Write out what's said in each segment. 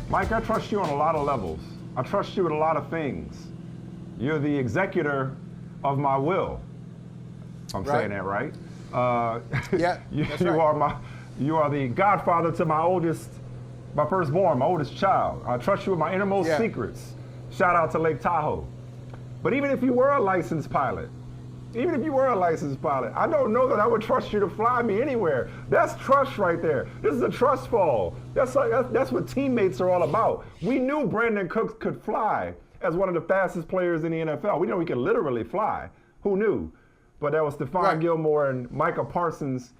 Mike, I trust you on a lot of levels. I trust you with a lot of things. You're the executor of my will. I'm saying that right. Yeah, that's right. You are the godfather to my firstborn, my oldest child. I trust you with my innermost secrets. Shout out to Lake Tahoe. But even if you were a licensed pilot, I don't know that I would trust you to fly me anywhere. That's trust right there. This is a trust fall. That's what teammates are all about. We knew Brandin Cooks could fly as one of the fastest players in the NFL. We know he could literally fly. Who knew? But that was Stephon Gilmore and Micah Parsons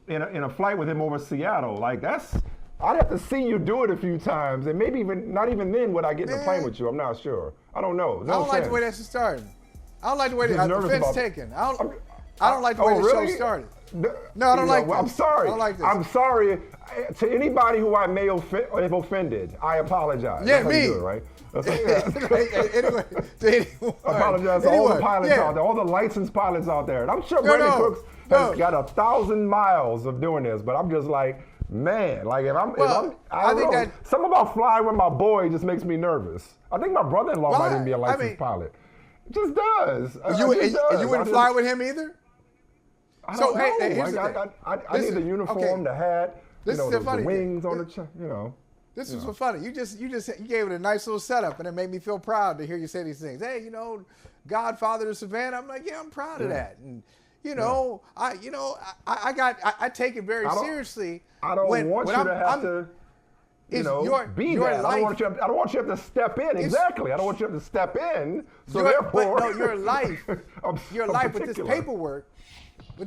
in a flight with him over Seattle. Like I'd have to see you do it a few times, and maybe not even then would I get in the plane with you. I'm not sure. I don't know. I don't like the way that's starting. I don't like the way the offense taken. I don't like the way the show started. No, I don't like this. I'm sorry. I don't like this. I'm sorry to anybody who I may have offended. I apologize. Yeah, that's me. How you do it, right? Anyway, to anyone. I apologize to all the pilots out there, all the licensed pilots out there. And I'm sure Brandin Cooks has got 1,000 miles of doing this, but I'm just like, man, like I think that something about flying with my boy just makes me nervous. I think my brother-in-law might even be a licensed pilot. It just does. You wouldn't fly with him either? I don't know. I need the uniform, the hat, the wings on the chest, This is so funny. You gave it a nice little setup, and it made me feel proud to hear you say these things. Hey, Godfather to Savannah. I'm like, yeah, I'm proud of that. And I take it very seriously. I don't want you to have to. Be that. I don't want you to have to step in. Exactly. I don't want you to have to step in. So therefore, your life with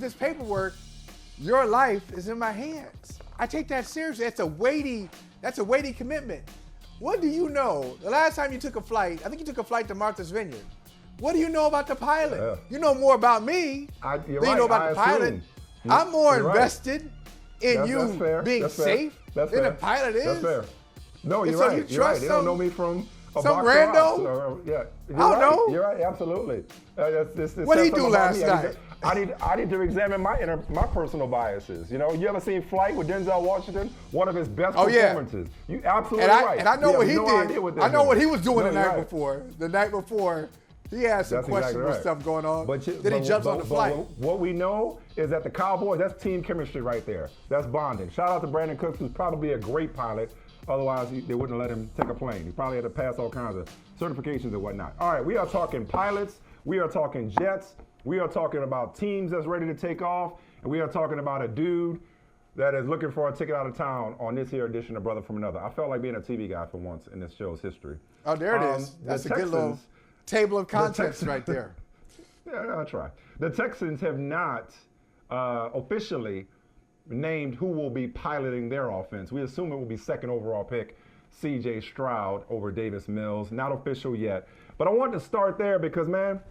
this paperwork, your life is in my hands. I take that seriously. That's a weighty commitment. What do you know? The last time you took a flight, I think you took a flight to Martha's Vineyard. What do you know about the pilot? Yeah. You know more about me than you know about the pilot. I'm more invested in you being safe than the pilot is. That's fair. No, you're right. You're right. They don't know me from some rando. I don't know. You're right. Absolutely. What did he do last night? I need to examine my personal biases. You ever seen Flight with Denzel Washington? One of his best performances. You absolutely right. And I know what he did. I know what he was doing the night before. The night before, he had some questionable stuff going on. Then he jumps on the flight. What we know is that the Cowboys, that's team chemistry right there. That's bonding. Shout out to Brandin Cooks, who's probably a great pilot. Otherwise, they wouldn't let him take a plane. He probably had to pass all kinds of certifications and whatnot. All right, we are talking pilots. We are talking jets. We are talking about teams that's ready to take off. And we are talking about a dude that is looking for a ticket out of town on this here edition of Brother from Another. I felt like being a TV guy for once in this show's history. Oh, there it is. That's a good little table of contents right there. Yeah, I'll try. The Texans have not officially named who will be piloting their offense. We assume it will be second overall pick, C.J. Stroud over Davis Mills. Not official yet. But I want to start there because, man,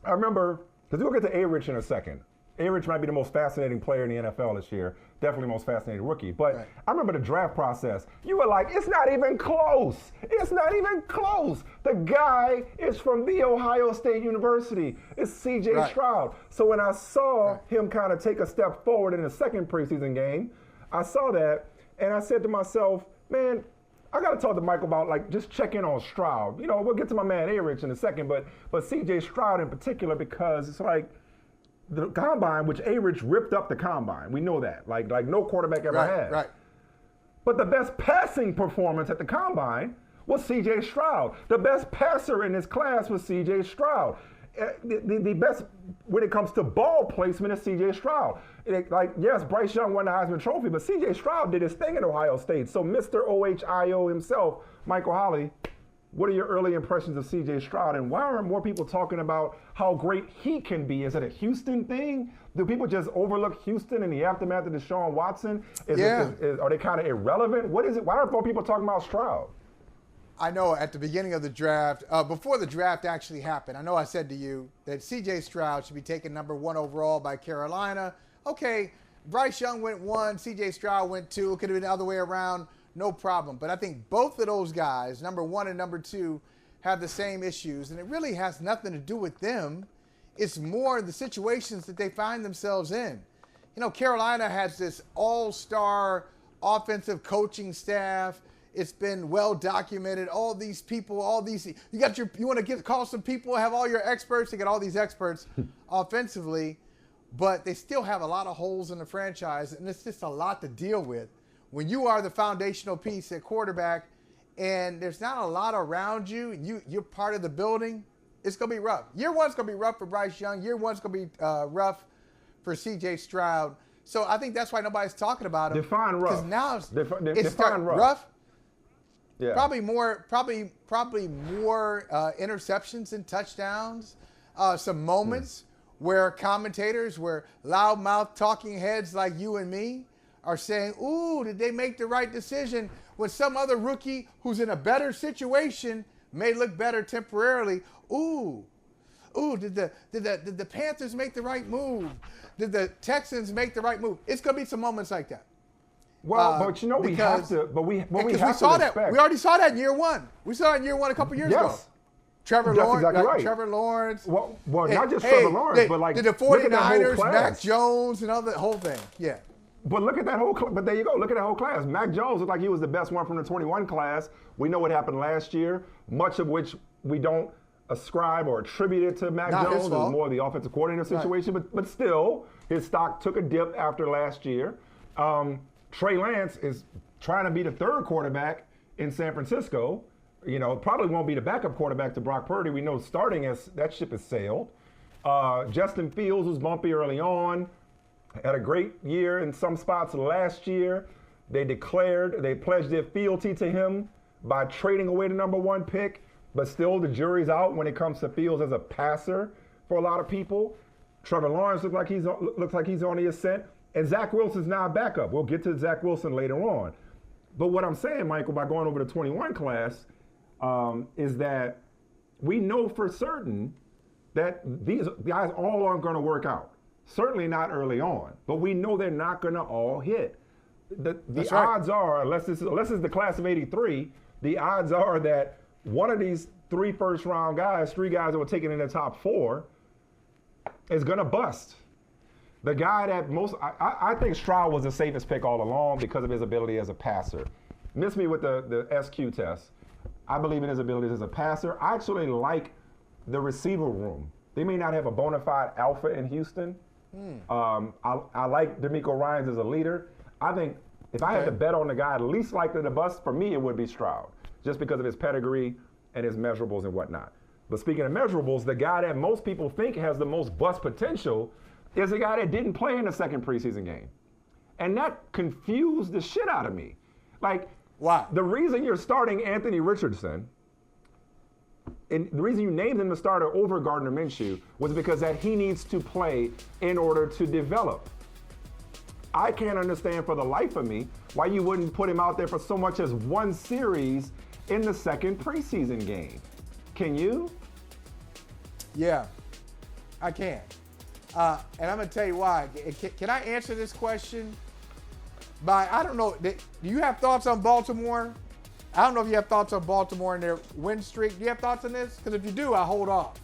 I remember, because we'll get to A-Rich in a second. A-Rich might be the most fascinating player in the NFL this year. Definitely the most fascinating rookie. But I remember the draft process. You were like, it's not even close. It's not even close. The guy is from The Ohio State University. It's C.J. Stroud. So when I saw him kind of take a step forward in the second preseason game, I saw that, and I said to myself, man, I got to talk to Mike about, just check in on Stroud. We'll get to my man A-Rich in a second, but C.J. Stroud in particular, because it's like, the combine, which A-Rich ripped up the combine. We know that. Like no quarterback ever had. Right. But the best passing performance at the combine was C.J. Stroud. The best passer in this class was C.J. Stroud. The best when it comes to ball placement is C.J. Stroud. Yes, Bryce Young won the Heisman Trophy, but C.J. Stroud did his thing at Ohio State. So Mr. OHIO himself, Michael Holley, what are your early impressions of C.J. Stroud, and why aren't more people talking about how great he can be? Is it a Houston thing? Do people just overlook Houston in the aftermath of Deshaun Watson? Are they kind of irrelevant? What is it? Why aren't more people talking about Stroud? I know at the beginning of the draft, before the draft actually happened, I know I said to you that C.J. Stroud should be taken number 1 overall by Carolina. Okay, Bryce Young went 1, C.J. Stroud went 2. It could have been the other way around. No problem. But I think both of those guys, number 1 and number 2, have the same issues. And it really has nothing to do with them. It's more the situations that they find themselves in. Carolina has this all-star offensive coaching staff. It's been well documented. All these people, you want to call some people, have all your experts. You got all these experts offensively, but they still have a lot of holes in the franchise, and it's just a lot to deal with. When you are the foundational piece at quarterback, and there's not a lot around you, you're part of the building, it's going to be rough. Year one's going to be rough for Bryce Young. Year one's going to be rough for C.J. Stroud. So I think that's why nobody's talking about him. Define rough. Because now define rough. Yeah. Probably more interceptions and touchdowns. Some moments where commentators, where loudmouth talking heads like you and me are saying, ooh, did they make the right decision? When some other rookie who's in a better situation may look better temporarily. Ooh, did the Panthers make the right move? Did the Texans make the right move? It's going to be some moments like that. Well, but you know, we have to. But we have to respect. We already saw that in year one. We saw it in year one a couple years ago. Trevor Lawrence. Exactly right. Trevor Lawrence. Well, not just Trevor Lawrence, but like the 49ers, Mac Jones, and all the whole thing. Yeah. But look at that whole. But there you go. Look at that whole class. Mac Jones looked like he was the best one from the 21 class. We know what happened last year, much of which we don't ascribe or attribute it to Mac Jones. It was more the offensive coordinator situation. Right. But still, his stock took a dip after last year. Trey Lance is trying to be the third quarterback in San Francisco. You know, probably won't be the backup quarterback to Brock Purdy. We know starting as that ship has sailed. Justin Fields was bumpy early on, had a great year in some spots last year. They pledged their fealty to him by trading away the number one pick, but still the jury's out when it comes to Fields as a passer for a lot of people. Trevor Lawrence looks like he's on the ascent. And Zach Wilson's now a backup. We'll get to Zach Wilson later on. But what I'm saying, Michael, by going over the 21 class, is that we know for certain that these guys all aren't going to work out. Certainly not early on. But we know they're not going to all hit. The odds are, unless it's the class of 83, the odds are that one of these three first-round guys, three guys that were taken in the top four, is going to bust. The guy that I think Stroud was the safest pick all along because of his ability as a passer. Miss me with the SQ test. I believe in his abilities as a passer. I actually like the receiver room. They may not have a bona fide alpha in Houston. I like D'Amico Ryans as a leader. I think if I had to bet on the guy least likely to bust, for me it would be Stroud, just because of his pedigree and his measurables and whatnot. But speaking of measurables, the guy that most people think has the most bust potential is a guy that didn't play in the second preseason game. And that confused the shit out of me. Like, why? The reason you're starting Anthony Richardson, and the reason you named him the starter over Gardner Minshew, was because that he needs to play in order to develop. I can't understand for the life of me why you wouldn't put him out there for so much as one series in the second preseason game. Can you? Yeah, I can. And I'm going to tell you why. Can I answer this question by, I don't know, do you have thoughts on Baltimore? I don't know if you have thoughts on Baltimore and their win streak. Do you have thoughts on this? Because if you do, I'll hold off.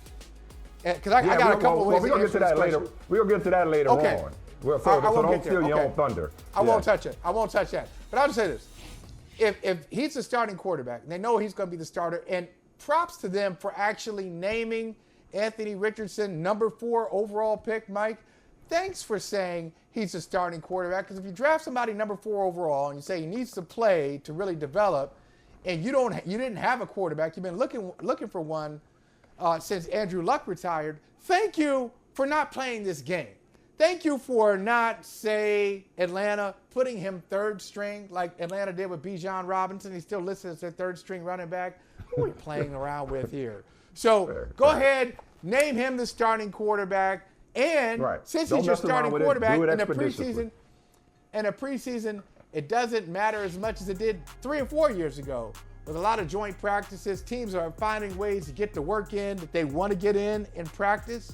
Because I got a couple ways we're going to get to that later. We're going to get to that later on. Well, so don't steal your own thunder. I won't touch it. I won't touch that. But I'll just say this. If he's the starting quarterback, and they know he's going to be the starter, and props to them for actually naming Anthony Richardson, number 4 overall pick, Mike. Thanks for saying he's a starting quarterback, because if you draft somebody number 4 overall and you say he needs to play to really develop, and you didn't have a quarterback, you've been looking for one since Andrew Luck retired, thank you for not playing this game. Thank you for not, say, Atlanta putting him third string like Atlanta did with Bijan Robinson. He's still listed as their third string running back. Who are we playing around with here? So go ahead, name him the starting quarterback, and since he's your starting quarterback in a preseason, it doesn't matter as much as it did 3 or 4 years ago. With a lot of joint practices, teams are finding ways to get the work in that they want to get in practice.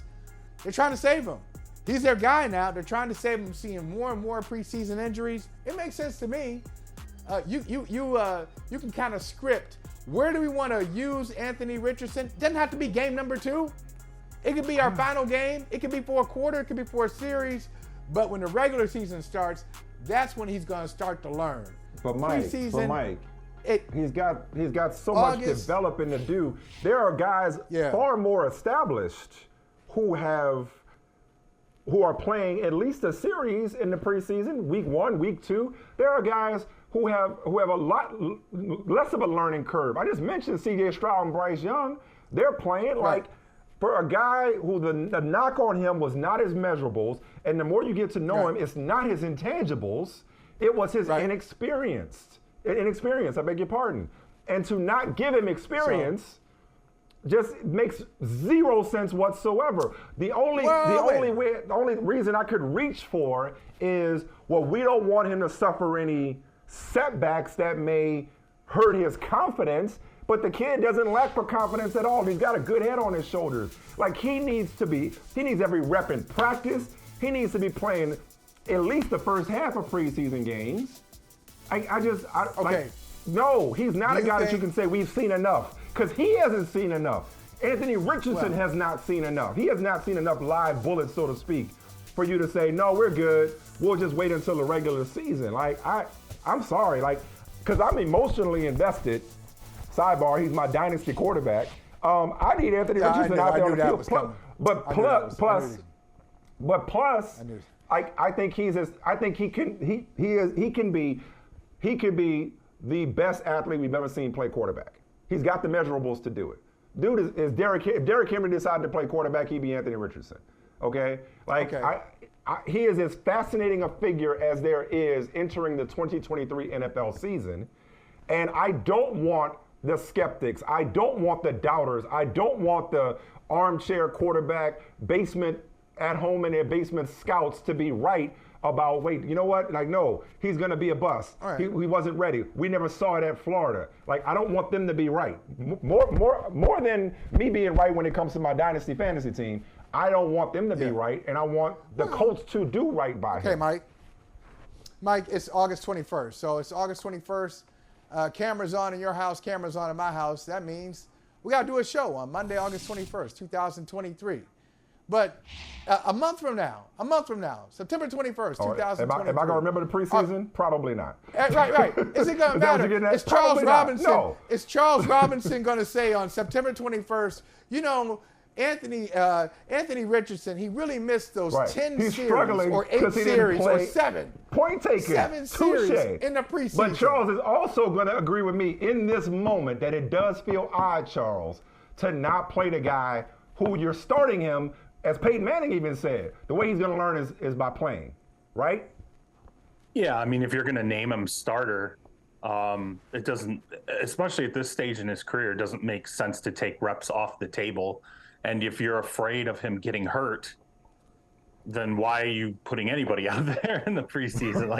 They're trying to save him. He's their guy now. They're trying to save him, seeing more and more preseason injuries. It makes sense to me. You can kind of script. Where do we want to use Anthony Richardson? Doesn't have to be game number 2. It could be our final game. It could be for a quarter. It could be for a series. But when the regular season starts, that's when he's going to start to learn. But Mike, He's got so much developing to do. There are guys far more established who are playing at least a series in the preseason, week 1, week 2. There are guys who have a lot less of a learning curve. I just mentioned C.J. Stroud and Bryce Young. They're playing like, for a guy who the knock on him was not his measurables, and the more you get to know him, it's not his intangibles. It was his inexperience, I beg your pardon. And to not give him experience just makes zero sense whatsoever. The only reason I could reach for is, well, we don't want him to suffer any setbacks that may hurt his confidence, but the kid doesn't lack for confidence at all. He's got a good head on his shoulders. Like, he needs every rep in practice. He needs to be playing at least the first half of preseason games. No, he's not a guy that you can say we've seen enough, because he hasn't seen enough. Anthony Richardson has not seen enough. He has not seen enough live bullets, so to speak, for you to say, no, we're good. We'll just wait until the regular season. Like, I'm sorry, like, because I'm emotionally invested. Sidebar, he's my dynasty quarterback. I need Anthony Richardson out there on the field. I think he can be the best athlete we've ever seen play quarterback. He's got the measurables to do it. Dude is Derrick. If Derrick Henry decided to play quarterback, he'd be Anthony Richardson. Okay, he is as fascinating a figure as there is entering the 2023 NFL season, and I don't want the skeptics. I don't want the doubters. I don't want the armchair quarterback, basement at home in their basement scouts to be right about, wait, you know what? Like, no, he's going to be a bust. Right. He wasn't ready. We never saw it at Florida. Like, I don't want them to be right. More than me being right when it comes to my dynasty fantasy team, I don't want them to be right, and I want the Colts to do right by him. Okay, Mike, it's August 21st. So it's August 21st. Cameras on in your house, cameras on in my house. That means we got to do a show on Monday, August 21st, 2023. But a month from now, September 21st, 2023. Am I going to remember the preseason? Probably not. Right. Is it going to matter? Is Charles Robinson, no. Is Charles Robinson going to say on September 21st, you know, Anthony Richardson, he really missed those 10 He's series or 8 series or 7. Point taken. 7 series in the preseason. But Charles is also going to agree with me in this moment that it does feel odd, Charles, to not play the guy who you're starting him, as Peyton Manning even said. The way he's going to learn is by playing, right? Yeah, I mean, if you're going to name him starter, it doesn't, especially at this stage in his career, it doesn't make sense to take reps off the table. And if you're afraid of him getting hurt, then why are you putting anybody out there in the preseason?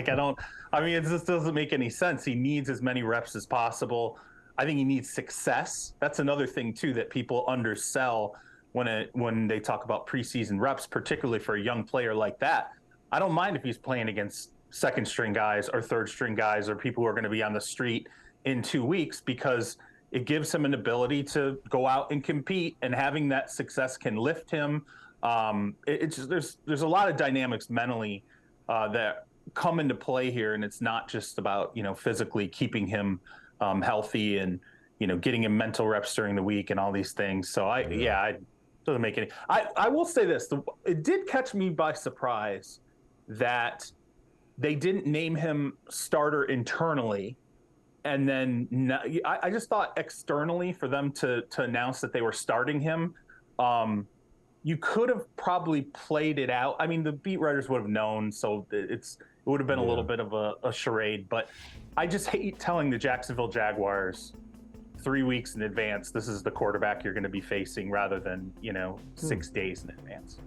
It just doesn't make any sense. He needs as many reps as possible. I think he needs success. That's another thing, too, that people undersell when they talk about preseason reps, particularly for a young player like that. I don't mind if he's playing against second-string guys or third-string guys or people who are going to be on the street in 2 weeks, because it gives him an ability to go out and compete, and having that success can lift him. There's a lot of dynamics mentally that come into play here, and it's not just about, physically keeping him healthy and, getting him mental reps during the week and all these things. So it doesn't make any. I will say this: it did catch me by surprise that they didn't name him starter internally. And then I just thought externally for them to announce that they were starting him, you could have probably played it out. I mean, the beat writers would have known, so it would have been a little bit of a charade. But I just hate telling the Jacksonville Jaguars 3 weeks in advance, this is the quarterback you're going to be facing, rather than 6 days in advance.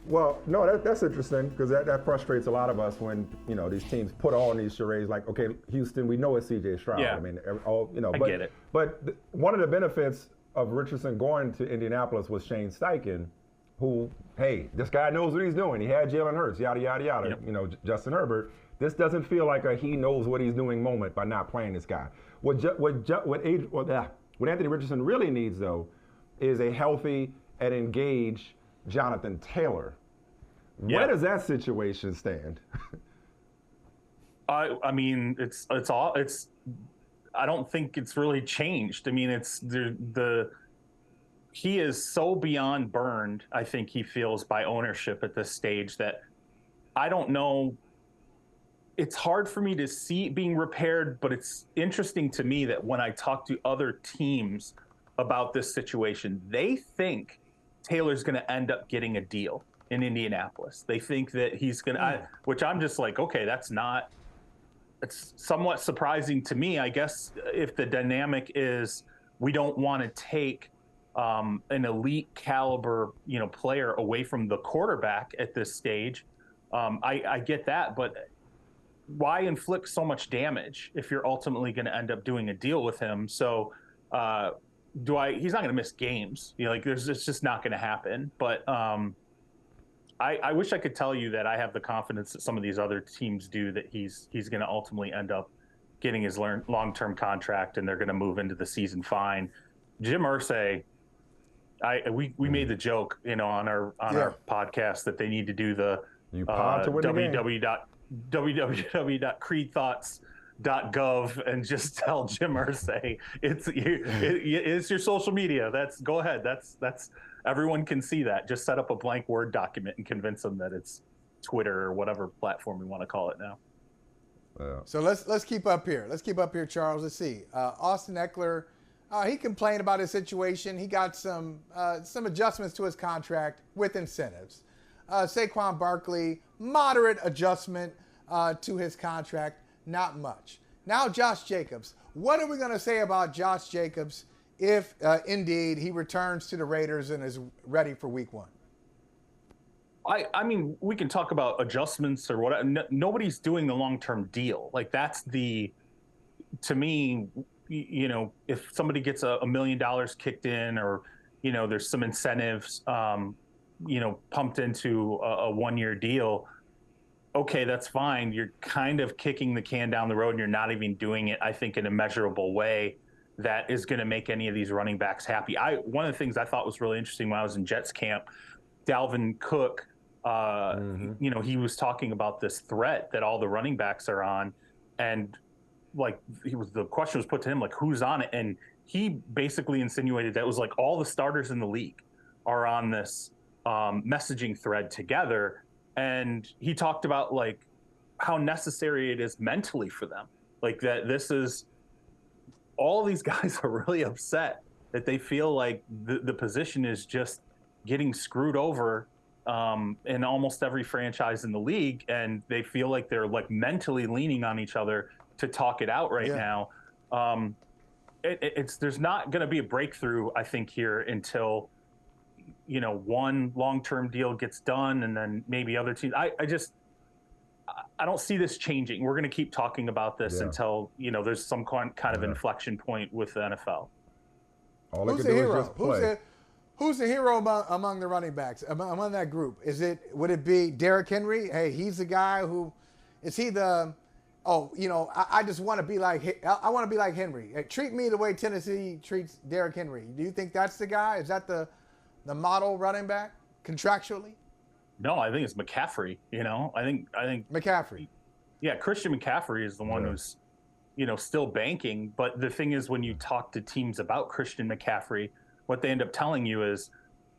Well, no, that's interesting, because that frustrates a lot of us when, these teams put on these charades like, okay, Houston, we know it's C.J. Stroud. Yeah. I mean, I get it. But one of the benefits of Richardson going to Indianapolis was Shane Steichen, who, hey, this guy knows what he's doing. He had Jalen Hurts, yada, yada, yada. Yep. Justin Herbert. This doesn't feel like a he knows what he's doing moment by not playing this guy. What Anthony Richardson really needs, though, is a healthy and engaged Jonathan Taylor. Where does that situation stand? I mean, it's I don't think it's really changed. I mean, it's he is so beyond burned, I think he feels, by ownership at this stage that I don't know. It's hard for me to see it being repaired, but it's interesting to me that when I talk to other teams about this situation, they think Taylor's going to end up getting a deal in Indianapolis. They think that he's going to, which I'm just like, okay, it's somewhat surprising to me. I guess if the dynamic is we don't want to take an elite caliber, player away from the quarterback at this stage, I get that, but why inflict so much damage if you're ultimately going to end up doing a deal with him? So he's not going to miss games. It's just not going to happen. But I wish I could tell you that I have the confidence that some of these other teams do, that he's going to ultimately end up getting his long-term contract and they're going to move into the season fine. Jim Irsay, we made the joke, on our podcast that they need to do the www.creedthoughts.gov and just tell Jim Irsay it's your social media. Go ahead. That's everyone can see that. Just set up a blank Word document and convince them that it's Twitter or whatever platform we want to call it now. So let's keep up here. Charles. Let's see. Austin Eckler, he complained about his situation. He got some adjustments to his contract with incentives. Saquon Barkley, moderate adjustment to his contract, not much. Now Josh Jacobs. What are we going to say about Josh Jacobs if indeed he returns to the Raiders and is ready for week 1? I mean, we can talk about adjustments or what. Nobody's doing the long-term deal. That's to me, if somebody gets $1 million kicked in, or, there's some incentives, pumped into a 1-year deal, okay, that's fine. You're kind of kicking the can down the road and you're not even doing it, I think, in a measurable way that is going to make any of these running backs happy. One of the things I thought was really interesting when I was in Jets camp, Dalvin Cook, he was talking about this threat that all the running backs are on, and the question was put to him, who's on it? And he basically insinuated that it was all the starters in the league are on this messaging thread together. And he talked about how necessary it is mentally for them. That this is, all these guys are really upset that they feel like the position is just getting screwed over in almost every franchise in the league. And they feel like they're mentally leaning on each other to talk it out right now. There's not going to be a breakthrough, I think, here until one long-term deal gets done, and then maybe other teams. I don't see this changing. We're going to keep talking about this until there's some kind of inflection point with the NFL. Who's the hero? Who's the hero among the running backs, among that group? Would it be Derrick Henry? Hey, he's the guy who is he the? I just want to be like I want to be like Henry. Treat me the way Tennessee treats Derrick Henry. Do you think that's the guy? Is that the model running back contractually? No, I think it's McCaffrey. I think McCaffrey. Yeah, Christian McCaffrey is the one who's, still banking. But the thing is, when you talk to teams about Christian McCaffrey, what they end up telling you is,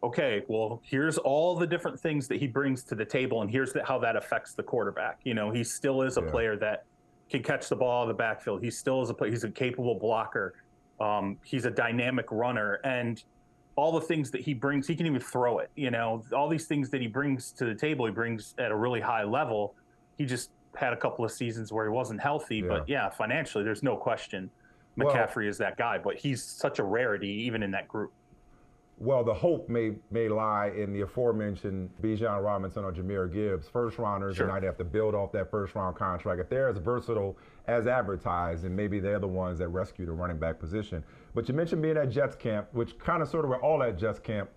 okay, well, here's all the different things that he brings to the table, and here's how that affects the quarterback. He still is a player that can catch the ball in the backfield. He still is he's a capable blocker. He's a dynamic runner, and all the things that he brings, he can even throw it. All these things that he brings to the table, he brings at a really high level. He just had a couple of seasons where he wasn't healthy, but financially, there's no question McCaffrey is that guy. But he's such a rarity, even in that group. Well, the hope may lie in the aforementioned Bijan Robinson or Jahmyr Gibbs, first rounders, and I'd have to build off that first round contract. If they're as versatile as advertised, and maybe they're the ones that rescue the running back position. But you mentioned being at Jets camp, which kind of sort of we're all at Jets camp,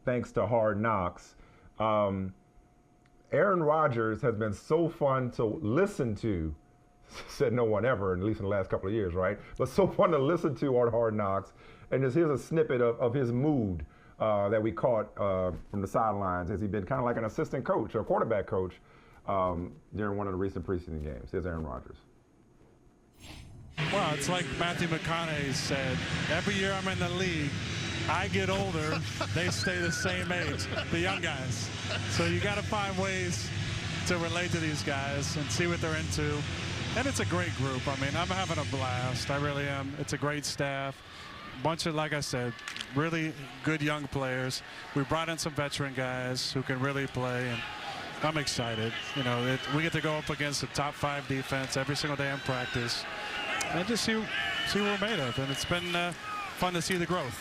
thanks to Hard Knocks. Aaron Rodgers has been so fun to listen to, said no one ever, at least in the last couple of years, right? But so fun to listen to on Hard Knocks. And just here's a snippet of his mood that we caught from the sidelines. Has he been kind of like an assistant coach or quarterback coach during one of the recent preseason games? Here's Aaron Rodgers. Well, it's like Matthew McConaughey said, every year I'm in the league, I get older, they stay the same age, the young guys. So you got to find ways to relate to these guys and see what they're into. And it's a great group. I mean, I'm having a blast. I really am. It's a great staff. Bunch of, like I said, really good young players. We brought in some veteran guys who can really play, and I'm excited. You know, we get to go up against the top 5 defense every single day in practice and just see what we're made of. And it's been fun to see the growth.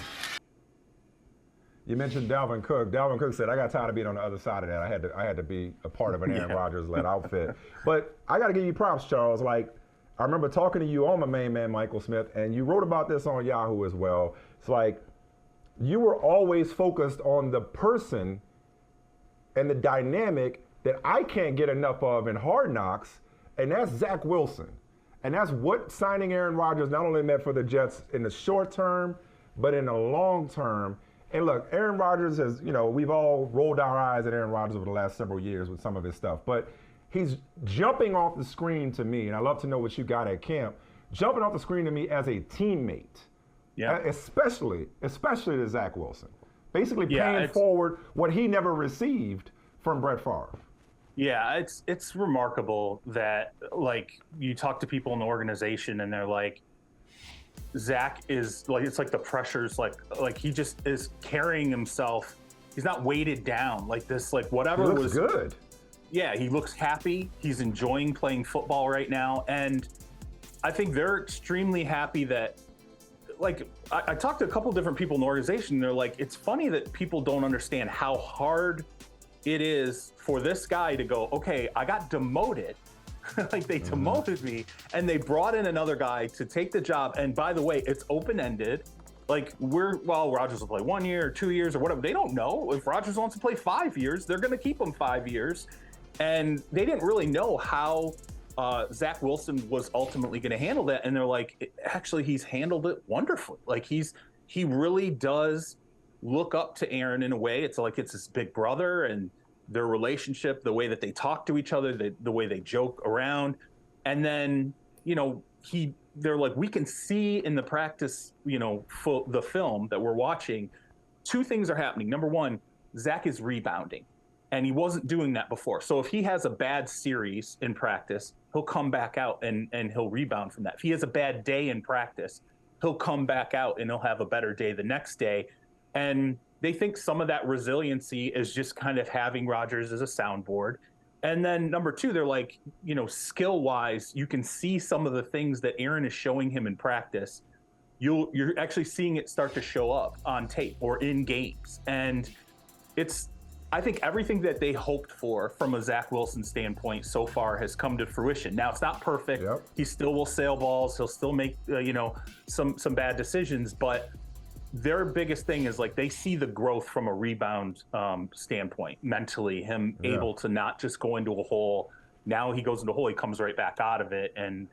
You mentioned Dalvin Cook. Dalvin Cook said, I got tired of being on the other side of that. I had to be a part of an Aaron Rodgers-led outfit. But I got to give you props, Charles. Like, I remember talking to you on my main man, Michael Smith, and you wrote about this on Yahoo as well. It's like, you were always focused on the person and the dynamic that I can't get enough of in Hard Knocks, and that's Zach Wilson. And that's what signing Aaron Rodgers not only meant for the Jets in the short term, but in the long term. And look, Aaron Rodgers has, you know, we've all rolled our eyes at Aaron Rodgers over the last several years with some of his stuff, but he's jumping off the screen to me, and I'd love to know what you got at camp, jumping off the screen to me as a teammate, especially to Zach Wilson, basically paying forward what he never received from Brett Favre. Yeah, it's remarkable that, like, you talk to people in the organization and they're like, Zach is like, it's like the pressure's like he just is carrying himself. He's not weighted down like this, like whatever he looks was good. Yeah, he looks happy. He's enjoying playing football right now. And I think they're extremely happy that, like, I talked to a couple different people in the organization, and they're like, it's funny that people don't understand how hard it is for this guy to go, okay, I got demoted. Like, they demoted me, and they brought in another guy to take the job. And by the way, it's open-ended. Like, Rodgers will play 1 year or 2 years or whatever. They don't know. If Rodgers wants to play 5 years, they're going to keep him 5 years. And they didn't really know how Zach Wilson was ultimately going to handle that. And they're like, actually, he's handled it wonderfully. Like, he really does look up to Aaron in a way. It's like it's his big brother, and their relationship, the way that they talk to each other, the way they joke around. And then, you know, they're like, we can see in the practice, you know, the film that we're watching, 2 things are happening. Number one, Zach is rebounding, and he wasn't doing that before. So if he has a bad series in practice, he'll come back out and he'll rebound from that. If he has a bad day in practice, he'll come back out and he'll have a better day the next day. And they think some of that resiliency is just kind of having Rodgers as a soundboard. And then number 2, they're like, you know, skill-wise, you can see some of the things that Aaron is showing him in practice. You're actually seeing it start to show up on tape or in games. And I think everything that they hoped for from a Zach Wilson standpoint so far has come to fruition. Now, it's not perfect. Yep. He still will sail balls. He'll still make, you know, some bad decisions, but their biggest thing is, like, they see the growth from a rebound standpoint, mentally, him able to not just go into a hole. Now he goes into a hole, he comes right back out of it. And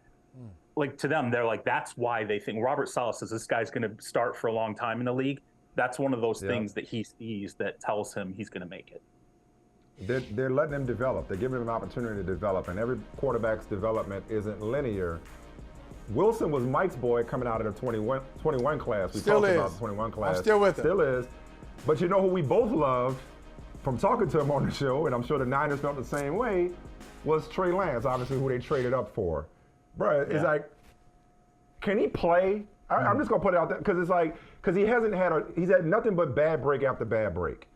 like, to them, they're like, that's why they think Robert Saleh says this guy's going to start for a long time in the league. That's one of those things that he sees that tells him he's going to make it. They're letting him develop. They're giving him an opportunity to develop. And every quarterback's development isn't linear. Wilson was Mike's boy coming out of the 21 class. We talked about the 21 class. I'm still with him. Still is. But you know who we both loved from talking to him on the show, and I'm sure the Niners felt the same way, was Trey Lance, obviously, who they traded up for. Bro, it's like, can he play? I'm just going to put it out there, because it's like, because he's had nothing but bad break after bad break.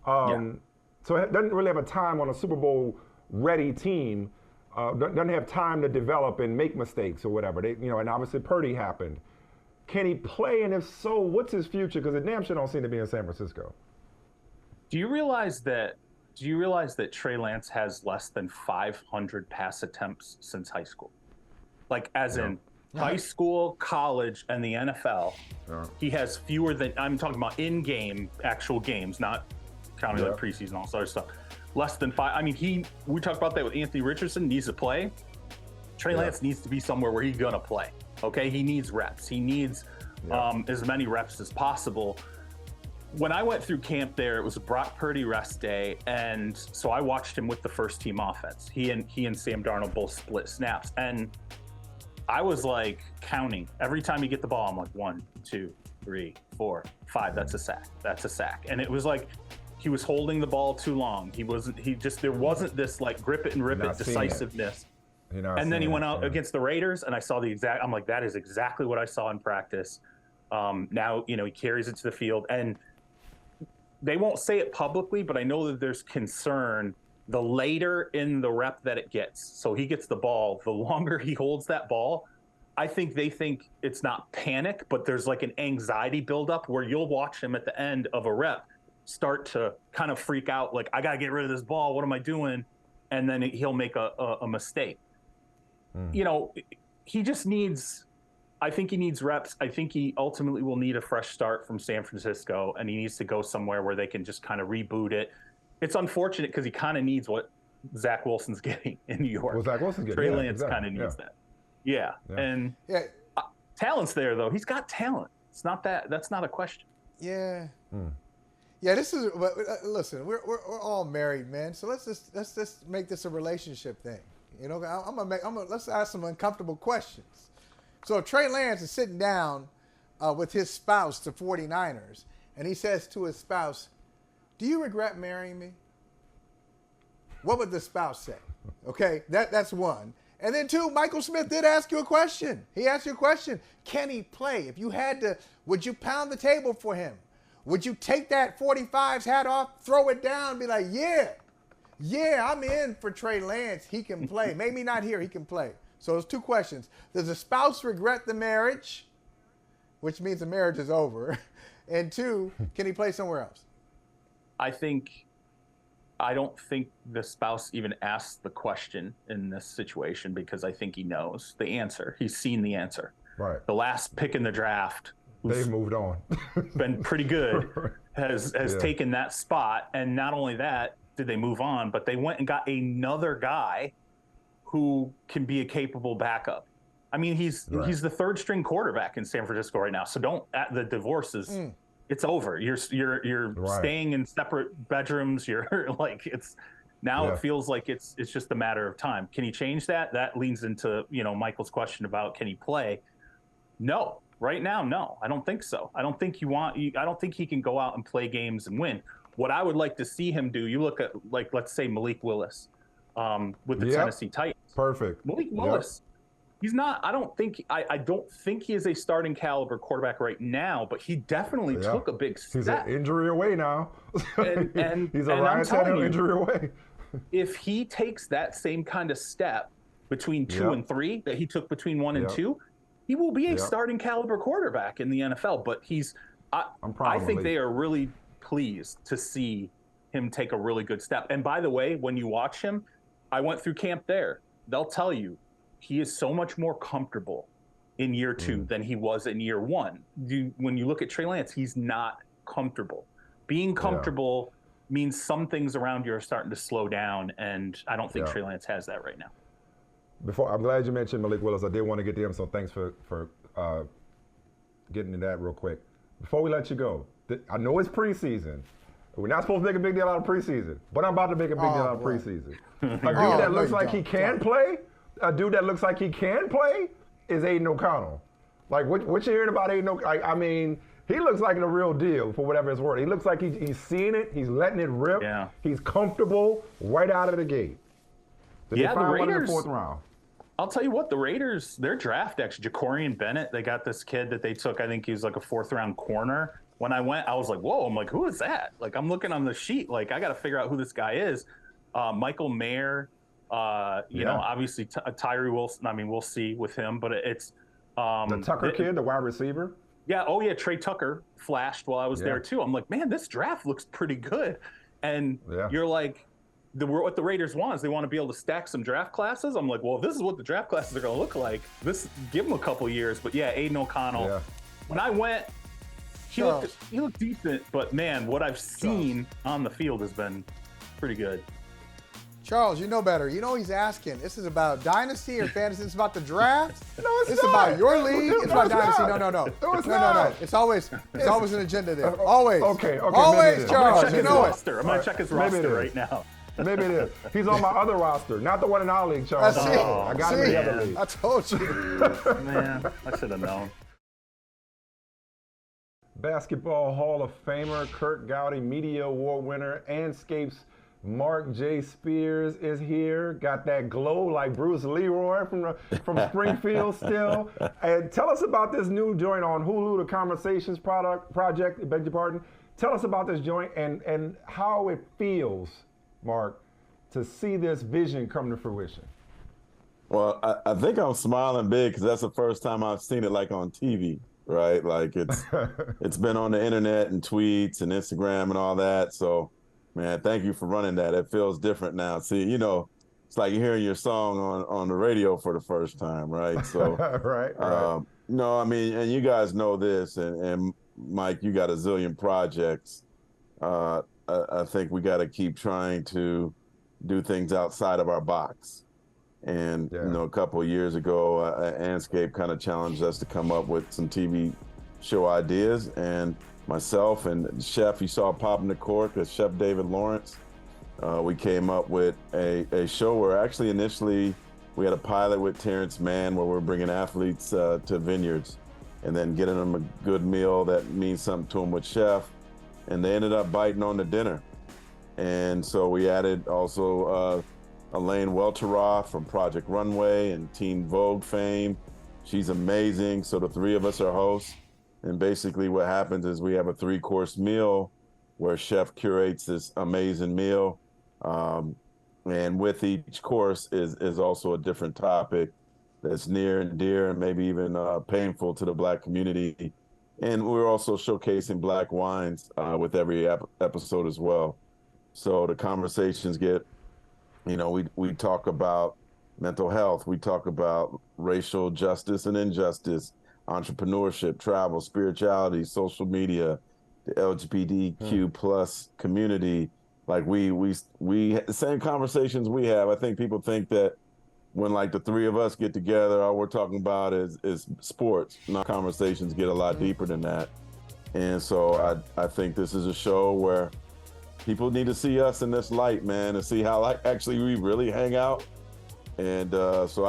So he doesn't really have a time on a Super Bowl ready team. Doesn't have time to develop and make mistakes or whatever. And obviously Purdy happened. Can he play? And if so, what's his future? Because the damn sure don't seem to be in San Francisco. Do you realize that Trey Lance has less than 500 pass attempts since high school? Like, as in high school, college, and the NFL. He has fewer than, I'm talking about in-game, actual games, not counting like preseason, all sorts of stuff. Less than 5. I mean, we talked about that with Anthony Richardson, needs to play. Trey Lance needs to be somewhere where he's going to play. Okay, he needs reps. He needs as many reps as possible. When I went through camp there, it was a Brock Purdy rest day, and so I watched him with the first team offense. He and Sam Darnold both split snaps, and I was like counting every time you get the ball. I'm like 1, 2, 3, 4, 5. That's a sack. That's a sack. And it was like he was holding the ball too long. There wasn't this like grip it and rip it decisiveness. And then he went out against the Raiders, and I saw I'm like, that is exactly what I saw in practice. Now, he carries it to the field, and they won't say it publicly, but I know that there's concern the later in the rep that it gets. So he gets the ball, the longer he holds that ball, I think they think it's not panic, but there's like an anxiety buildup where you'll watch him at the end of a rep start to kind of freak out, like, I got to get rid of this ball. What am I doing? And then he'll make a mistake. He just I think he needs reps. I think he ultimately will need a fresh start from San Francisco, and he needs to go somewhere where they can just kind of reboot it. It's unfortunate because he kind of needs what Zach Wilson's getting in New York. Well, Zach Wilson's getting Trey Lance kind of needs that. Yeah. And talent's there, though. He's got talent. It's not that's not a question. Yeah. Yeah, this is. Listen, we're all married, man. So let's just make this a relationship thing. Let's ask some uncomfortable questions. So Trey Lance is sitting down with his spouse, the 49ers, and he says to his spouse, "Do you regret marrying me?" What would the spouse say? Okay, that's one. And then two, Michael Smith did ask you a question. He asked you a question. Can he play? If you had to, would you pound the table for him? Would you take that 45's hat off, throw it down, and be like, yeah, I'm in for Trey Lance. He can play. Maybe not here. He can play. So there's two questions. Does the spouse regret the marriage, which means the marriage is over? And two, can he play somewhere else? I don't think the spouse even asked the question in this situation because I think he knows the answer. He's seen the answer. Right. The last pick in the draft, they've moved on. Been pretty good, has taken that spot. And not only that, did they move on, but they went and got another guy who can be a capable backup. I mean, he's the third string quarterback in San Francisco right now. So the divorce is it's over. You're staying in separate bedrooms. You're like, it feels like it's just a matter of time. Can he change that? That leans into, Michael's question about can he play? No. Right now, no. I don't think so. I don't think I don't think he can go out and play games and win. What I would like to see him do, you look at, like, let's say Malik Willis with the Tennessee Titans. Perfect. Malik Willis. He's not, I don't think he is a starting caliber quarterback right now, but he definitely took a big step. He's an injury away now. And he's a Ryan Tannehill injury away. If he takes that same kind of step between 2 and 3 that he took between 1 and 2, he will be a starting caliber quarterback in the NFL. But I think they are really pleased to see him take a really good step. And by the way, when you watch him, I went through camp there. They'll tell you, he is so much more comfortable in year 2 than he was in year 1. When you look at Trey Lance, he's not comfortable. Being comfortable means some things around you are starting to slow down, and I don't think Trey Lance has that right now. I'm glad you mentioned Malik Willis. I did want to get to him, so thanks for getting to that real quick. Before we let you go, I know it's preseason. We're not supposed to make a big deal out of preseason, but I'm about to make a big deal out of preseason. A dude that looks like he can play. A dude that looks like he can play is Aiden O'Connell. Like, what you hearing about Aiden O'Connell? I mean, he looks like the real deal for whatever it's worth. He looks like he's seeing it. He's letting it rip. Yeah. He's comfortable right out of the gate. The Raiders, one in the 4th round. I'll tell you what, the Raiders, their draft, actually, Jacorian Bennett, they got this kid that they took. I think he was like a 4th-round corner. When I went, I was like, whoa. I'm like, who is that? Like, I'm looking on the sheet. Like, I got to figure out who this guy is. Michael Mayer. Obviously Tyree Wilson. I mean, we'll see with him, but it's the Tucker kid, the wide receiver. Yeah. Oh yeah. Trey Tucker flashed while I was there too. I'm like, man, this draft looks pretty good. And you're like, what the Raiders want is they want to be able to stack some draft classes. I'm like, well, if this is what the draft classes are going to look like, give them a couple years. But yeah, Aiden O'Connell. When I went, he looked decent, but man, what I've seen on the field has been pretty good. Charles, you know better. You know he's asking. This is about dynasty or fantasy. It's about the draft. No, it's It's not. about your league. It's about dynasty. Not. No. No, it's not. It's always an agenda there. Always. Okay. Always, maybe it is. Charles. You know it. I'm going to check his roster right now. Maybe it is. He's on my other roster, not the one in our league, Charles. I got him in the other league. I told you. Man, I should have known. Basketball Hall of Famer, Kurt Gowdy, Media Award winner, Andscape's Marc Spears is here. Got that glow like Bruce Leroy from Springfield still. And tell us about this new joint on Hulu, the Conversations project, beg your pardon. Tell us about this joint and how it feels, Marc, to see this vision come to fruition. Well, I think I'm smiling big because that's the first time I've seen it like on TV, right? Like it's been on the internet and tweets and Instagram and all that. So, man, thank you for running that. It feels different now. See, you know, it's like hearing your song on the radio for the first time, right? So, right. No, I mean, and you guys know this, and Mike, you got a zillion projects. I think we got to keep trying to do things outside of our box. And, you know, a couple of years ago, Andscape kind of challenged us to come up with some TV show ideas. And myself and the chef you saw popping the cork, Chef David Lawrence, we came up with a show where actually initially we had a pilot with Terrence Mann where we're bringing athletes to vineyards and then getting them a good meal that means something to them with Chef. And they ended up biting on the dinner. And so we added also Elaine Welteroth from Project Runway and Teen Vogue fame. She's amazing. So the three of us are hosts. And basically what happens is we have a 3-course meal where Chef curates this amazing meal. And with each course is also a different topic that's near and dear and maybe even painful to the Black community. And we're also showcasing Black wines with every episode as well. So the conversations get, you know, we talk about mental health. We talk about racial justice and injustice, entrepreneurship, travel, spirituality, social media, the LGBTQ plus community. Like we the same conversations we have. I think people think that when like the three of us get together, all we're talking about is sports. And our conversations get a lot deeper than that. And so I think this is a show where people need to see us in this light, man, and see how like actually we really hang out. And so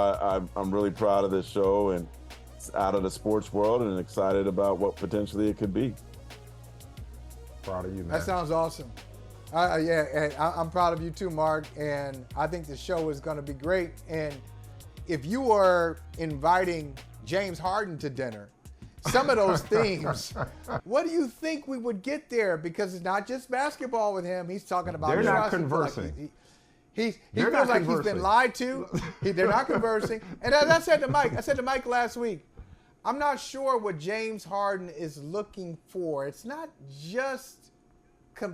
I'm really proud of this show and it's out of the sports world and excited about what potentially it could be. Proud of you, man. That sounds awesome. Yeah, and I'm proud of you too, Marc. And I think the show is going to be great. And if you were inviting James Harden to dinner, some of those themes, what do you think we would get there? Because it's not just basketball with him. He's talking about they're not trust. conversing. He feels like he's been lied to. They're not conversing. And as I said to Mike last week, I'm not sure what James Harden is looking for. It's not just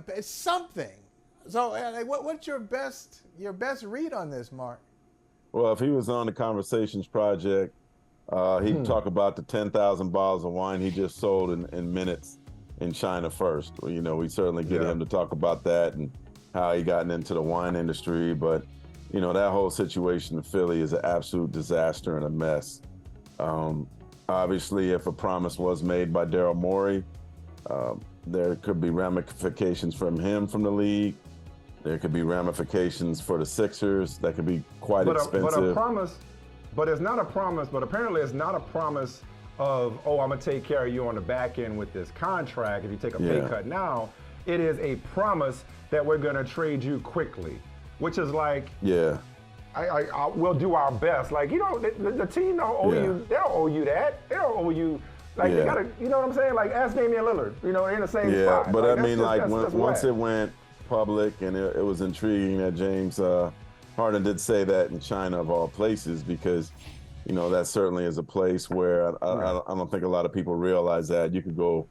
it's something. So what's your best read on this, Marc? Well, if he was on the Conversations project, he'd talk about the 10,000 bottles of wine he just sold in minutes in China first. Well, you know, we certainly get him to talk about that and how he gotten into the wine industry. But, you know, that whole situation in Philly is an absolute disaster and a mess. Obviously, if a promise was made by Daryl Morey, there could be ramifications from him from the league. There could be ramifications for the Sixers that could be quite expensive. But it's not a promise, but apparently it's not a promise of, oh, I'm going to take care of you on the back end with this contract if you take a pay cut now. It is a promise that we're going to trade you quickly, which is like, we'll do our best. Like, you know, the team don't owe you, they don't owe you that. They don't owe you, like, they gotta, you know what I'm saying? Like, ask Damian Lillard, you know, they're in the same spot. Yeah, but like, I mean, like, once whack. it went public and it was intriguing that James Harden did say that in China of all places, because, you know, that certainly is a place where I don't think a lot of people realize that. You could go,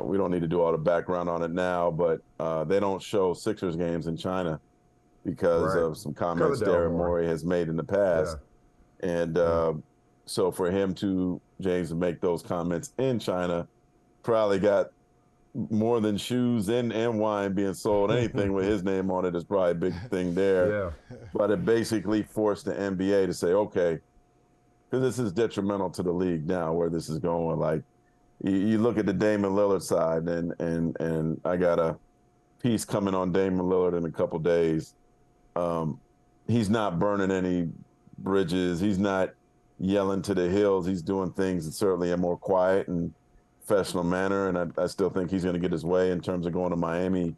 we don't need to do all the background on it now, but they don't show Sixers games in China because of some comments Daryl Morey has made in the past. Yeah. And so for James to make those comments in China, probably got more than shoes and wine being sold. Anything with his name on it is probably a big thing there. Yeah. But it basically forced the NBA to say, okay, because this is detrimental to the league now where this is going. Like, you look at the Damian Lillard side, and I got a piece coming on Damian Lillard in a couple days. he's not burning any bridges. He's not yelling to the hills. He's doing things in certainly a more quiet and professional manner, and I still think he's going to get his way in terms of going to Miami.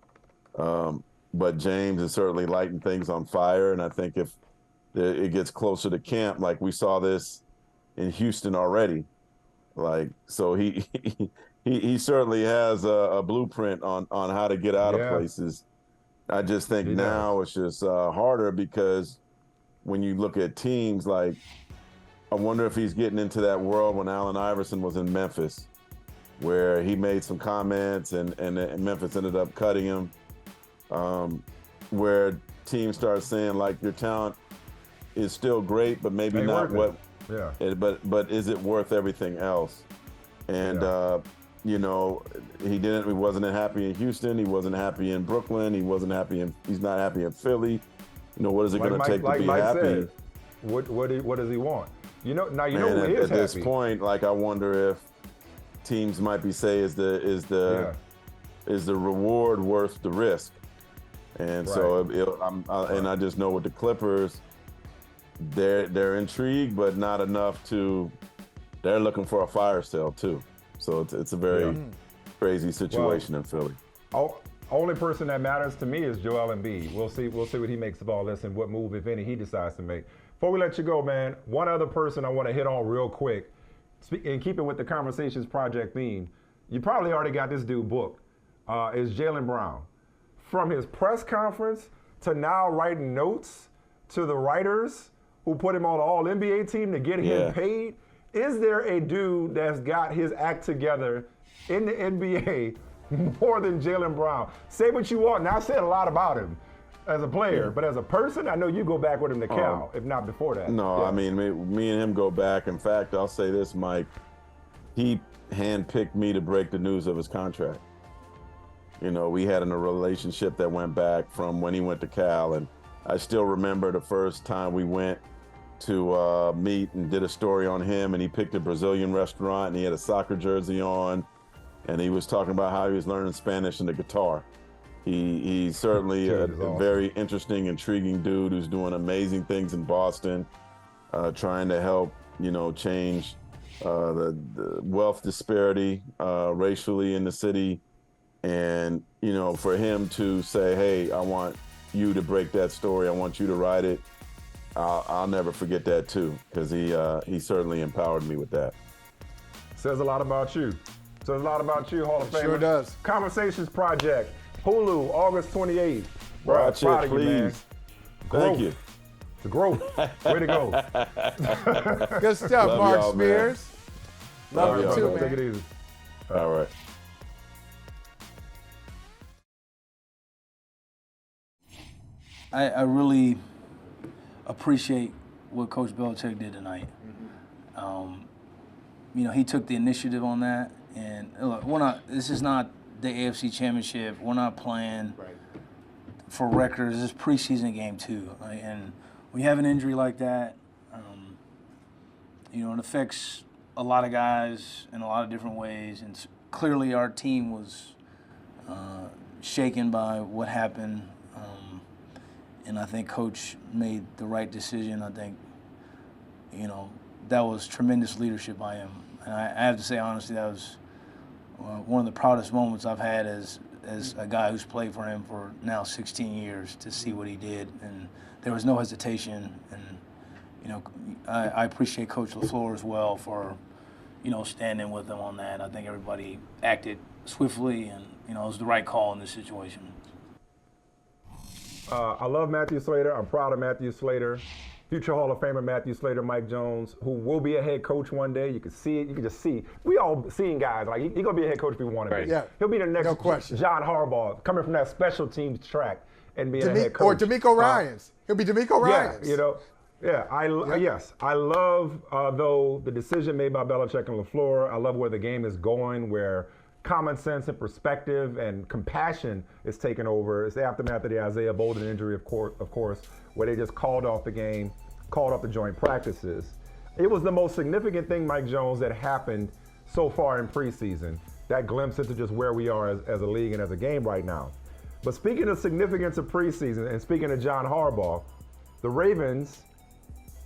But James is certainly lighting things on fire, and I think if it gets closer to camp, like we saw this in Houston already, like so he certainly has a blueprint on how to get out of places. I just think now it's just harder because when you look at teams, like I wonder if he's getting into that world when Allen Iverson was in Memphis, where he made some comments and Memphis ended up cutting him, where teams start saying like your talent is still great, but maybe not what. Yeah. But is it worth everything else? And you know, he wasn't happy in Houston. He wasn't happy in Brooklyn. He's not happy in Philly. You know, what is it going to take to be happy? Said, what does he want? You know, now you know who he is at this point. Like, I wonder if teams might be saying, is the reward worth the risk? And so I just know with the Clippers, they're intrigued, but not enough to. They're looking for a fire sale too. So it's a very crazy situation in Philly. Only person that matters to me is Joel Embiid. We'll see what he makes of all this and what move, if any, he decides to make. Before we let you go, man, one other person I want to hit on real quick, and keeping with the Conversations Project theme, you probably already got this dude booked, is Jaylen Brown. From his press conference to now writing notes to the writers who put him on the All-NBA team to get him paid, is there a dude that's got his act together in the NBA more than Jaylen Brown? Say what you want. Now, I said a lot about him as a player, but as a person, I know you go back with him to Cal, if not before that. No, I mean, me and him go back. In fact, I'll say this, Mike. He handpicked me to break the news of his contract. You know, we had a relationship that went back from when he went to Cal, and I still remember the first time we went to meet and did a story on him, and he picked a Brazilian restaurant, and he had a soccer jersey on, and he was talking about how he was learning Spanish and the guitar. He's certainly a very interesting, intriguing dude who's doing amazing things in Boston, trying to help, you know, change the wealth disparity racially in the city. And, you know, for him to say, hey, I want you to break that story, I want you to write it, I'll never forget that too, because he certainly empowered me with that. Says a lot about you. Says a lot about you, Hall of Famer. Sure does. Conversations Project, Hulu, August 28th. Watch it, please. Thank you. It's a growth. Way to go. Good stuff, Marc Spears. Love you too, man. Take it easy. All right. I really appreciate what Coach Belichick did tonight. You know, he took the initiative on that, and look, this is not the AFC Championship. We're not playing for records. This is preseason game 2, right? And we have an injury like that. You know, it affects a lot of guys in a lot of different ways, and clearly our team was shaken by what happened. And I think Coach made the right decision. I think, you know, that was tremendous leadership by him. And I have to say, honestly, that was one of the proudest moments I've had as a guy who's played for him for now 16 years to see what he did. And there was no hesitation. And, you know, I appreciate Coach LaFleur as well for, you know, standing with him on that. I think everybody acted swiftly and, you know, it was the right call in this situation. I love Matthew Slater. I'm proud of Matthew Slater. Future Hall of Famer Matthew Slater, Mike Jones, who will be a head coach one day. You can see it. You can just see. We all seen guys like he's gonna be a head coach if he want to be. Yeah. He'll be the next John Harbaugh, coming from that special teams track and being a head coach. Or D'Amico Ryans. He'll be D'Amico Ryans. Yeah, you know. Yeah, yes. I love, though, the decision made by Belichick and LaFleur. I love where the game is going, where common sense and perspective and compassion is taking over. It's the aftermath of the Isaiah Bolden injury, of course, where they just called off the game, called off the joint practices. It was the most significant thing, Mike Jones, that happened so far in preseason. That glimpse into just where we are as a league and as a game right now. But speaking of significance of preseason and speaking of John Harbaugh, the Ravens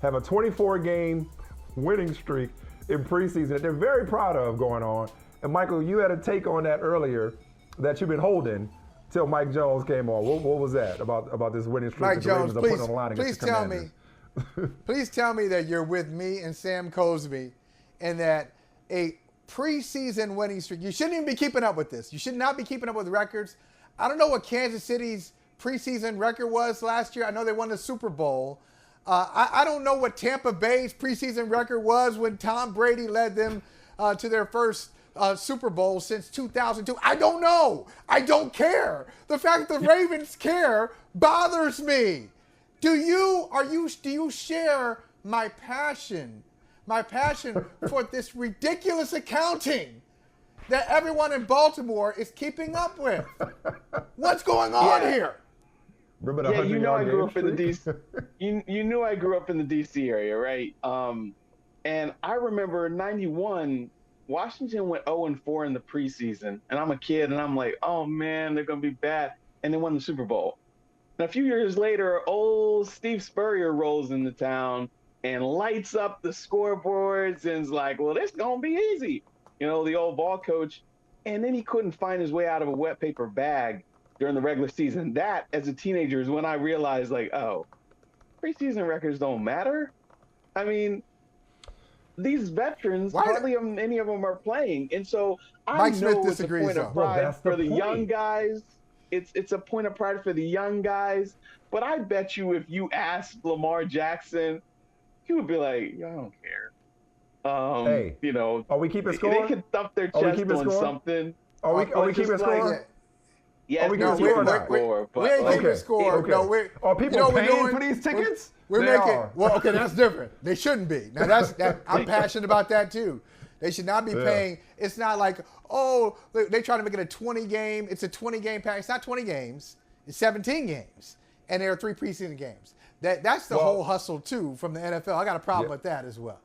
have a 24-game winning streak in preseason that they're very proud of going on. And Michael, you had a take on that earlier that you've been holding till Mike Jones came on. What was that about this winning streak? Mike that the Jones, Ravens are putting on the line against the Commanders? Please tell me that you're with me and Sam Cosby and that a preseason winning streak, you shouldn't even be keeping up with this. You should not be keeping up with records. I don't know what Kansas City's preseason record was last year. I know they won the Super Bowl. I don't know what Tampa Bay's preseason record was when Tom Brady led them to their first Super Bowl since 2002. I don't know. I don't care. The fact that the Ravens care bothers me. Do you share my passion for this ridiculous accounting that everyone in Baltimore is keeping up with? What's going on here? Remember the yeah, you know I grew up in the streak? DC. You knew I grew up in the DC area, right? And I remember '91. Washington went 0-4 in the preseason, and I'm a kid, and I'm like, oh man, they're gonna be bad, and they won the Super Bowl. And a few years later, old Steve Spurrier rolls into town and lights up the scoreboards and is like, well, this gonna be easy. You know, the old ball coach. And then he couldn't find his way out of a wet paper bag during the regular season. That, as a teenager, is when I realized, like, oh, preseason records don't matter. I mean, these veterans, hardly any of them are playing. And so I know it's a point of pride for the young guys. It's a point of pride for the young guys. But I bet you if you asked Lamar Jackson, he would be like, I don't care. Hey, you know, are we keeping score? They can thump their chest on something. Are we keeping score? Yes, we ain't keeping score. Okay. No, are people paying for these tickets? We're making. Well, okay, that's different. They shouldn't be. Now I'm passionate about that too. They should not be paying. It's not like, oh, they try to make it a 20-game. It's a 20-game pack. It's not 20 games. It's 17 games, and there are 3 preseason games. That's the whole hustle too from the NFL. I got a problem with that as well.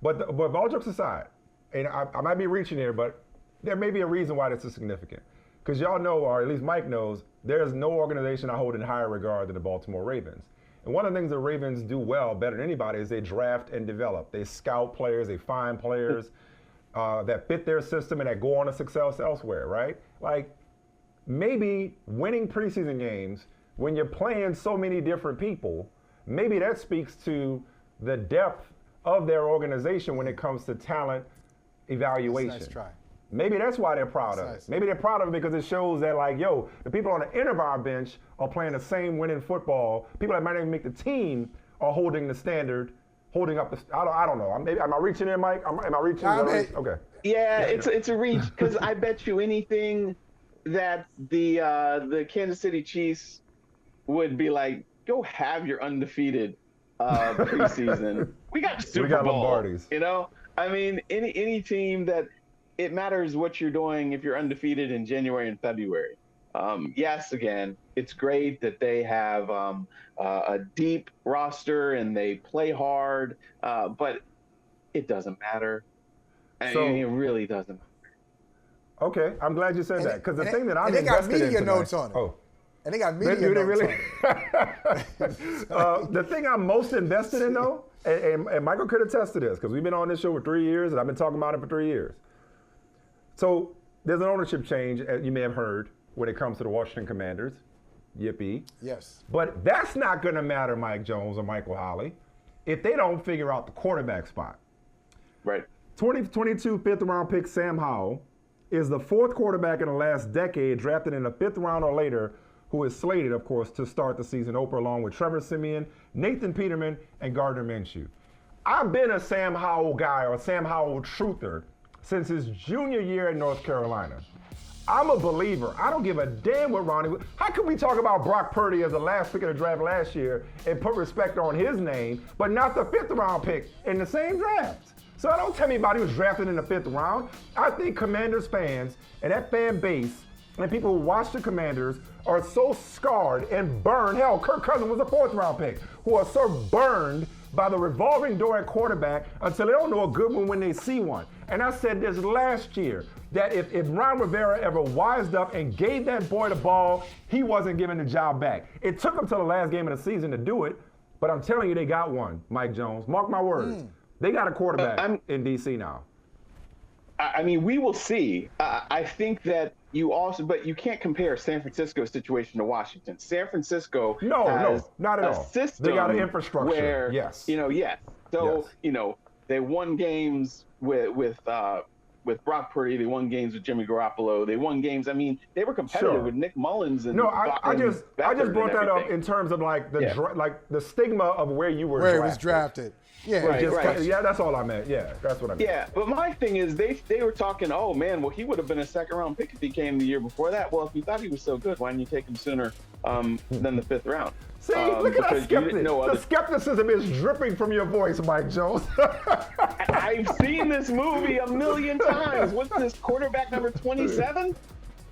But all jokes aside, and I might be reaching here, but there may be a reason why this is significant. Because y'all know, or at least Mike knows, there's no organization I hold in higher regard than the Baltimore Ravens. And one of the things the Ravens do well, better than anybody, is they draft and develop. They scout players, they find players that fit their system and that go on to success elsewhere, right? Like, maybe winning preseason games when you're playing so many different people, maybe that speaks to the depth of their organization when it comes to talent evaluation. That's a nice try. Maybe that's why they're proud of it. Maybe they're proud of it because it shows that, like, yo, the people on the end of our bench are playing the same winning football. People that might not even make the team are holding the standard, holding up the. I don't know. Am I reaching in, Mike? Am I reaching? Okay. Yeah, it's a reach because I bet you anything that the Kansas City Chiefs would be like, go have your undefeated preseason. We got Super Bowl. Lombardi's. You know, I mean, any team that. It matters what you're doing if you're undefeated in January and February. Yes, again, it's great that they have a deep roster and they play hard, but it doesn't matter. I mean, it really doesn't matter. Okay, I'm glad you said that because the thing that I'm invested in tonight. And they got media tonight, notes on it. Oh. And they got media notes on it. The thing I'm most invested in, though, and Michael could attest to this because we've been on this show for 3 years and I've been talking about it for 3 years. So there's an ownership change, as you may have heard, when it comes to the Washington Commanders. Yippee. Yes. But that's not going to matter, Mike Jones or Michael Holley, if they don't figure out the quarterback spot. Right. 2022 fifth-round pick Sam Howell is the 4th quarterback in the last decade drafted in the 5th round or later who is slated, of course, to start the season opener along with Trevor Siemian, Nathan Peterman, and Gardner Minshew. I've been a Sam Howell guy or Sam Howell truther since his junior year at North Carolina. I'm a believer. I don't give a damn what Ronnie. How can we talk about Brock Purdy as the last pick of the draft last year and put respect on his name, but not the 5th round pick in the same draft? So don't tell me about he was drafted in the 5th round. I think Commanders fans and that fan base and people who watch the Commanders are so scarred and burned. Hell, Kirk Cousins was a 4th round pick, who are so burned by the revolving door at quarterback until they don't know a good one when they see one. And I said this last year, that if Ron Rivera ever wised up and gave that boy the ball, he wasn't giving the job back. It took him till the last game of the season to do it, but I'm telling you, they got one, Mike Jones. Mark my words. They got a quarterback in D.C. now. I mean, we will see. I think that but you can't compare San Francisco's situation to Washington. San Francisco has not at all. System they got an infrastructure. Where, yes. So, they won games with Brock Purdy. They won games with Jimmy Garoppolo. They won games. I mean, they were competitive with Nick Mullins. And I just brought that up in terms of like the stigma of where you were drafted. Where it was drafted. Yeah, right. Yeah, that's all I meant. Yeah, that's what I meant. Yeah, but my thing is they were talking, oh man, well he would have been a second-round pick if he came the year before that. Well, if you thought he was so good, why didn't you take him sooner than the 5th round? See, look at that skepticism. The skepticism is dripping from your voice, Mike Jones. I've seen this movie a million times. What's this, quarterback number 27?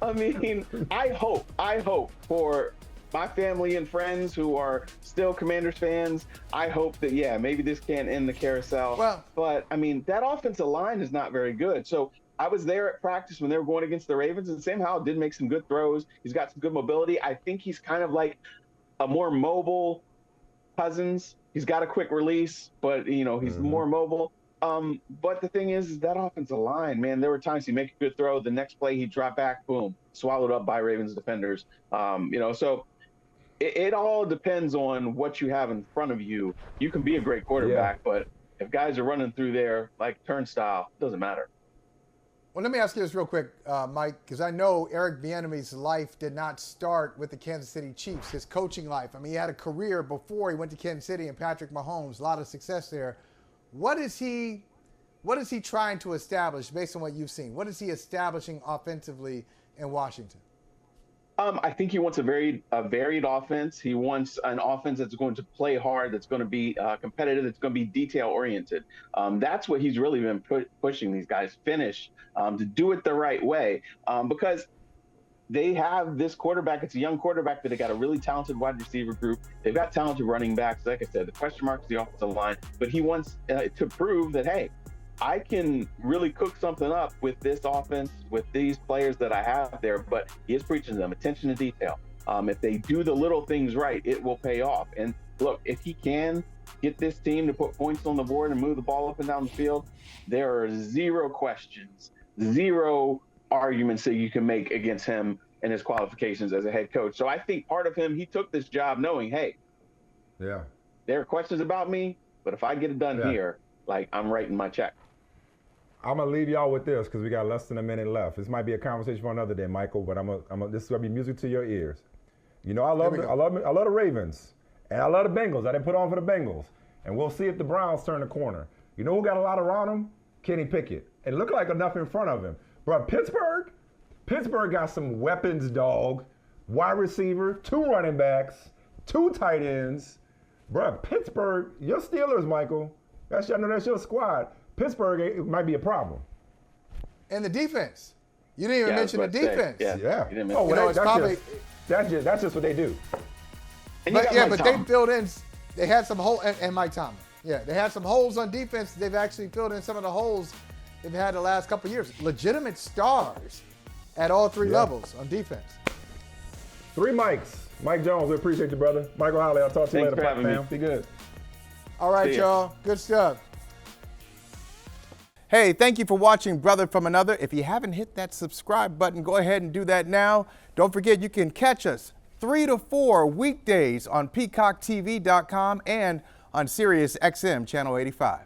I mean, I hope for my family and friends who are still Commanders fans, I hope that, maybe this can't end the carousel. Well, but, I mean, that offensive line is not very good. So I was there at practice when they were going against the Ravens, and Sam Howell did make some good throws. He's got some good mobility. I think he's kind of like a more mobile Cousins. He's got a quick release, but, he's more mobile. But the thing is that offensive line, man, there were times he'd make a good throw. The next play, he'd drop back, boom, swallowed up by Ravens defenders. So it all depends on what you have in front of you. You can be a great quarterback, but if guys are running through there like turnstile, it doesn't matter. Well, let me ask you this real quick, Mike, because I know Eric Bieniemy's life did not start with the Kansas City Chiefs, his coaching life. I mean, he had a career before he went to Kansas City and Patrick Mahomes, a lot of success there. What is he trying to establish based on what you've seen? What is he establishing offensively in Washington? I think he wants a varied offense. He wants an offense that's going to play hard, that's going to be competitive, that's going to be detail-oriented. That's what he's really been pushing these guys, to do it the right way. Because they have this quarterback. It's a young quarterback, but they got a really talented wide receiver group. They've got talented running backs. Like I said, the question mark is the offensive line. But he wants to prove that, hey, I can really cook something up with this offense, with these players that I have there, but he is preaching to them attention to detail. If they do the little things right, it will pay off. And look, if he can get this team to put points on the board and move the ball up and down the field, there are zero questions, zero arguments that you can make against him and his qualifications as a head coach. So I think part of him, he took this job knowing, hey, there are questions about me, but if I get it done here, like I'm writing my check. I'm gonna leave y'all with this because we got less than a minute left. This might be a conversation for another day, Michael, but this is gonna be music to your ears. I love the Ravens and I love the Bengals. I didn't put on for the Bengals, and we'll see if the Browns turn the corner. You know who got a lot around him? Kenny Pickett. It looked like enough in front of him, but Pittsburgh got some weapons, dog. Wide receiver, 2 running backs, 2 tight ends. Bro, Pittsburgh, your Steelers, Michael. That's your squad. Pittsburgh, it might be a problem. And the defense. You didn't even mention the defense. Yeah. That's just what they do. But they filled in. They had some holes, and Mike Tomlin. Yeah, they had some holes on defense. They've actually filled in some of the holes they've had the last couple of years. Legitimate stars at all 3 levels on defense. 3 Mikes. Mike Jones, we appreciate you, brother. Michael Holley, I'll talk to you later, fam. Be good. All right, y'all. Good stuff. Hey, thank you for watching Brother from Another. If you haven't hit that subscribe button, go ahead and do that now. Don't forget, you can catch us 3 to 4 weekdays on PeacockTV.com and on Sirius XM Channel 85.